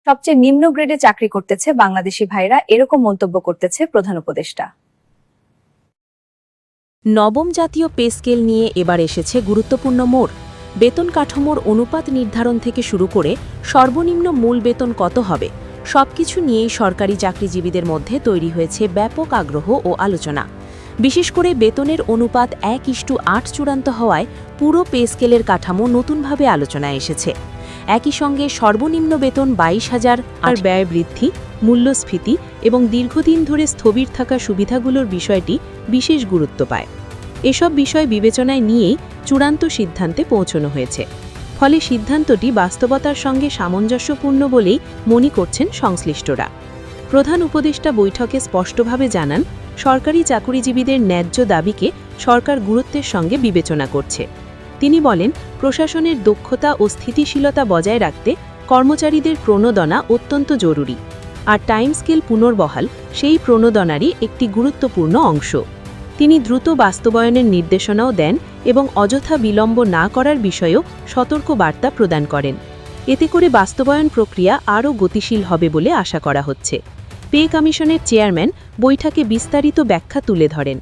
সবচেয়ে নিম্ন গ্রেডে চাকরি করতেছে বাংলাদেশি ভাইরা, এরকম মন্তব্য করতেছে প্রধান উপদেষ্টা। নবম জাতীয় পে স্কেল নিয়ে এবার এসেছে গুরুত্বপূর্ণ মোড়। বেতন কাঠামোর অনুপাত নির্ধারণ থেকে শুরু করে সর্বনিম্ন মূল বেতন কত হবে, সবকিছু নিয়েই সরকারি চাকরিজীবীদের মধ্যে তৈরি হয়েছে ব্যাপক আগ্রহ ও আলোচনা। বিশেষ করে বেতনের অনুপাত 1:8 চূড়ান্ত হওয়ায় পুরো পে স্কেলের কাঠামো নতুনভাবে আলোচনায় এসেছে। একই সঙ্গে সর্বনিম্ন বেতন 22,000 আর ব্যয় বৃদ্ধি, মূল্যস্ফীতি এবং দীর্ঘদিন ধরে স্থবির থাকা সুবিধাগুলোর বিষয়টি বিশেষ গুরুত্ব পায়। এসব বিষয় বিবেচনায় নিয়েই চূড়ান্ত সিদ্ধান্তে পৌঁছানো হয়েছে। ফলে সিদ্ধান্তটি বাস্তবতার সঙ্গে সামঞ্জস্যপূর্ণ বলেই মনে করছেন সংশ্লিষ্টরা। প্রধান উপদেষ্টা বৈঠকে স্পষ্টভাবে জানান, সরকারি চাকুরিজীবীদের ন্যায্য দাবিকে সরকার গুরুত্বের সঙ্গে বিবেচনা করছে। তিনি বলেন, প্রশাসনের দক্ষতা ও স্থিতিশীলতা বজায় রাখতে কর্মচারীদের প্রণোদনা অত্যন্ত জরুরি, আর টাইম স্কেল পুনর্বহাল সেই প্রণোদনারই একটি গুরুত্বপূর্ণ অংশ। তিনি দ্রুত বাস্তবায়নের নির্দেশনাও দেন এবং অযথা বিলম্ব না করার বিষয়েও সতর্ক বার্তা প্রদান করেন। এতে করে বাস্তবায়ন প্রক্রিয়া আরও গতিশীল হবে বলে আশা করা হচ্ছে। পে কমিশনের চেয়ারম্যান বৈঠকে বিস্তারিত ব্যাখ্যা তুলে ধরেন।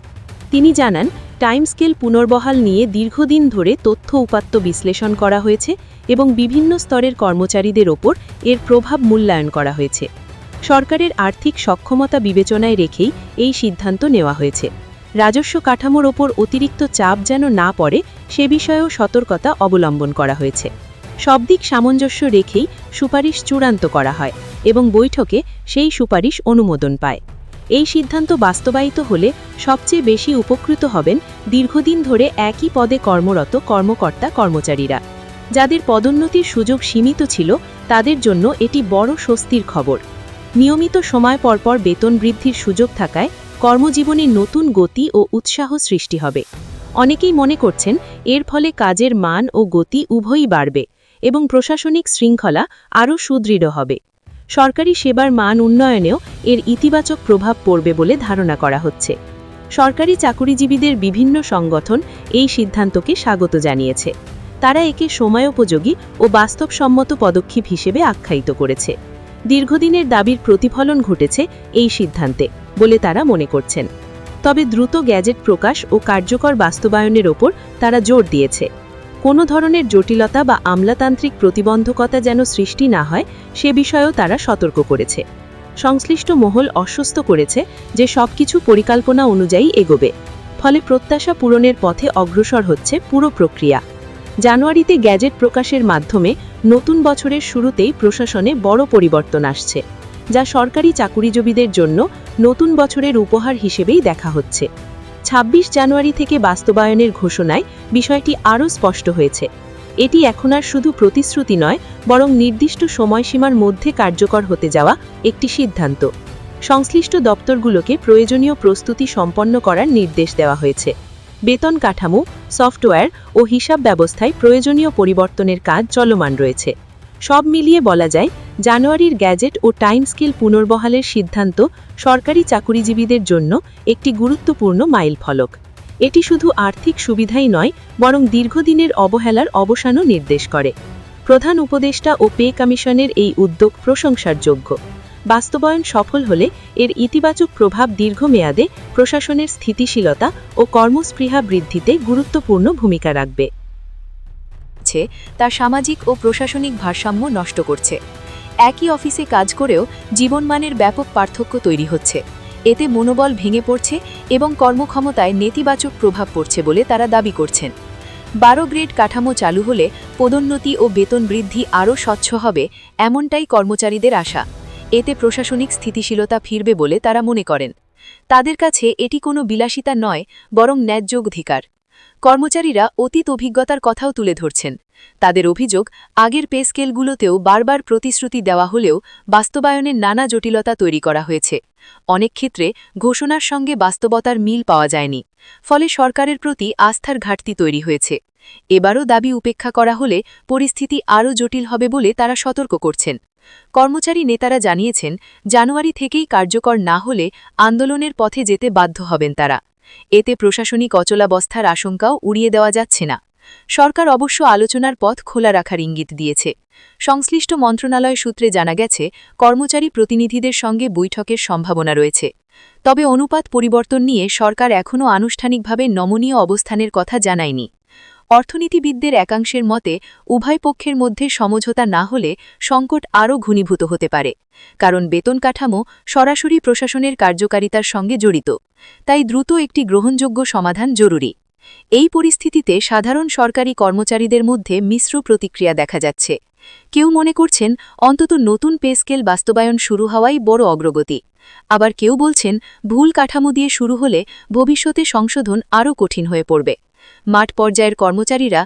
তিনি জানান, টাইম স্কেল পুনর্বহাল নিয়ে দীর্ঘদিন ধরে তথ্য উপাত্ত বিশ্লেষণ করা হয়েছে এবং বিভিন্ন স্তরের কর্মচারীদের ওপর এর প্রভাব মূল্যায়ন করা হয়েছে। সরকারের আর্থিক সক্ষমতা বিবেচনায় রেখেই এই সিদ্ধান্ত নেওয়া হয়েছে। রাজস্ব কাঠামোর ওপর অতিরিক্ত চাপ যেন না পড়ে সে বিষয়েও সতর্কতা অবলম্বন করা হয়েছে। সব দিক সামঞ্জস্য রেখেই সুপারিশ চূড়ান্ত করা হয় এবং বৈঠকে সেই সুপারিশ অনুমোদন পায়। এই সিদ্ধান্ত বাস্তবায়িত হলে সবচেয়ে বেশি উপকৃত হবেন দীর্ঘদিন ধরে একই পদে কর্মরত কর্মকর্তা-কর্মচারীরা। যাদের পদোন্নতির সুযোগ সীমিত ছিল, তাদের জন্য এটি বড় স্বস্তির খবর। নিয়মিত সময় পরপর বেতন বৃদ্ধির সুযোগ থাকায় কর্মজীবনে নতুন গতি ও উৎসাহ সৃষ্টি হবে। অনেকেই মনে করছেন, এর ফলে কাজের মান ও গতি উভয়ই বাড়বে এবং প্রশাসনিক শৃঙ্খলা আরও সুদৃঢ় হবে। সরকারি সেবার মান উন্নয়নেও এর ইতিবাচক প্রভাব পড়বে বলে ধারণা করা হচ্ছে। সরকারি চাকুরিজীবীদের বিভিন্ন সংগঠন এই সিদ্ধান্তকে স্বাগত জানিয়েছে। তারা একে সময়োপযোগী ও বাস্তবসম্মত পদক্ষেপ হিসেবে আখ্যায়িত করেছে। দীর্ঘদিনের দাবির প্রতিফলন ঘটেছে এই সিদ্ধান্তে বলে তারা মনে করছেন। তবে দ্রুত গ্যাজেট প্রকাশ ও কার্যকর বাস্তবায়নের ওপর তারা জোর দিয়েছে। কোনো ধরনের জটিলতা বা আমলাতান্ত্রিক প্রতিবন্ধকতা যেন সৃষ্টি না হয় সে বিষয়েও তারা সতর্ক করেছে। সংশ্লিষ্ট মহল আশ্বস্ত করেছে যে সবকিছু পরিকল্পনা অনুযায়ী এগোবে, ফলে প্রত্যাশা পূরণের পথে অগ্রসর হচ্ছে পুরো প্রক্রিয়া। জানুয়ারিতে গ্যাজেট প্রকাশের মাধ্যমে নতুন বছরের শুরুতেই প্রশাসনে বড় পরিবর্তন আসছে, যা সরকারি চাকুরিজীবীদের জন্য নতুন বছরের উপহার হিসেবেই দেখা হচ্ছে। ২৬ জানুয়ারি থেকে বাস্তবায়নের ঘোষণায় বিষয়টি আরও স্পষ্ট হয়েছে। এটি এখন আর শুধু প্রতিশ্রুতি নয়, বরং নির্দিষ্ট সময়সীমার মধ্যে কার্যকর হতে যাওয়া একটি সিদ্ধান্ত। সংশ্লিষ্ট দপ্তরগুলোকে প্রয়োজনীয় প্রস্তুতি সম্পন্ন করার নির্দেশ দেওয়া হয়েছে। বেতন কাঠামো, সফটওয়্যার ও হিসাব ব্যবস্থায় প্রয়োজনীয় পরিবর্তনের কাজ চলমান রয়েছে। সব মিলিয়ে বলা যায়, জানুয়ারির গ্যাজেট ও টাইম স্কেল পুনর্বহালের সিদ্ধান্ত সরকারি চাকুরিজীবীদের জন্য একটি গুরুত্বপূর্ণ মাইলফলক। এটি শুধু আর্থিক সুবিধাই নয়, বরং দীর্ঘদিনের অবহেলার অবসানও নির্দেশ করে। প্রধান উপদেষ্টা ও পে কমিশনের এই উদ্যোগ প্রশংসার যোগ্য। বাস্তবায়ন সফল হলে এর ইতিবাচক প্রভাব দীর্ঘমেয়াদে প্রশাসনের স্থিতিশীলতা ও কর্মস্পৃহা বৃদ্ধিতে গুরুত্বপূর্ণ ভূমিকা রাখবে। তা সামাজিক ও প্রশাসনিক ভারসাম্য নষ্ট করছে। একই অফিসে কাজ করেও জীবনমানের ব্যাপক পার্থক্য তৈরি হচ্ছে। এতে মনোবল ভেঙে পড়ছে এবং কর্মক্ষমতায় নেতিবাচক প্রভাব পড়ছে বলে তারা দাবি করছেন। 12 গ্রেড কাঠামো চালু হলে পদোন্নতি ও বেতন বৃদ্ধি আরও স্বচ্ছ হবে, এমনটাই কর্মচারীদের আশা। এতে প্রশাসনিক স্থিতিশীলতা ফিরবে বলে তারা মনে করেন। তাদের কাছে এটি কোনো বিলাসিতা নয়, বরং ন্যায্য অধিকার। কর্মচারীরা অতীত অভিজ্ঞতার কথাও তুলে ধরছেন। তাদের অভিযোগ, আগের পে স্কেলগুলোতেও বারবার প্রতিশ্রুতি দেওয়া হলেও বাস্তবায়নের নানা জটিলতা তৈরি করা হয়েছে। অনেক ক্ষেত্রে ঘোষণার সঙ্গে বাস্তবতার মিল পাওয়া যায়নি, ফলে সরকারের প্রতি আস্থার ঘাটতি তৈরি হয়েছে। এবারও দাবি উপেক্ষা করা হলে পরিস্থিতি আরও জটিল হবে বলে তারা সতর্ক করছেন। কর্মচারী নেতারা জানিয়েছেন, জানুয়ারি থেকেই কার্যকর না হলে আন্দোলনের পথে যেতে বাধ্য হবেন তারা। এতে প্রশাসনিক অচলাবস্থার আশঙ্কাও উড়িয়ে দেওয়া যাচ্ছে না। সরকার অবশ্য আলোচনার পথ খোলা রাখার ইঙ্গিত দিয়েছে। সংশ্লিষ্ট মন্ত্রণালয় সূত্রে জানা গেছে, কর্মচারী প্রতিনিধিদের সঙ্গে বৈঠকের সম্ভাবনা রয়েছে। তবে অনুপাত পরিবর্তন নিয়ে সরকার এখনও আনুষ্ঠানিকভাবে নমনীয় অবস্থানের কথা জানায়নি। অর্থনীতিবিদদের একাংশের মতে, উভয় পক্ষের মধ্যে সমঝোতা না হলে সংকট আরও ঘনীভূত হতে পারে, কারণ বেতন কাঠামো সরাসরি প্রশাসনের কার্যকারিতার সঙ্গে জড়িত। তাই দ্রুত একটি গ্রহণযোগ্য সমাধান জরুরি। এই পরিস্থিতিতে সাধারণ সরকারি কর্মচারীদের মধ্যে মিশ্র প্রতিক্রিয়া দেখা যাচ্ছে। কেউ মনে করছেন অন্তত নতুন পে স্কেল বাস্তবায়ন শুরু হওয়াই বড় অগ্রগতি। আবার কেউ বলছেন ভুল কাঠামো দিয়ে শুরু হলে ভবিষ্যতে সংশোধন আরও কঠিন হয়ে পড়বে। মাঠ পর্যায়ের কর্মচারীরা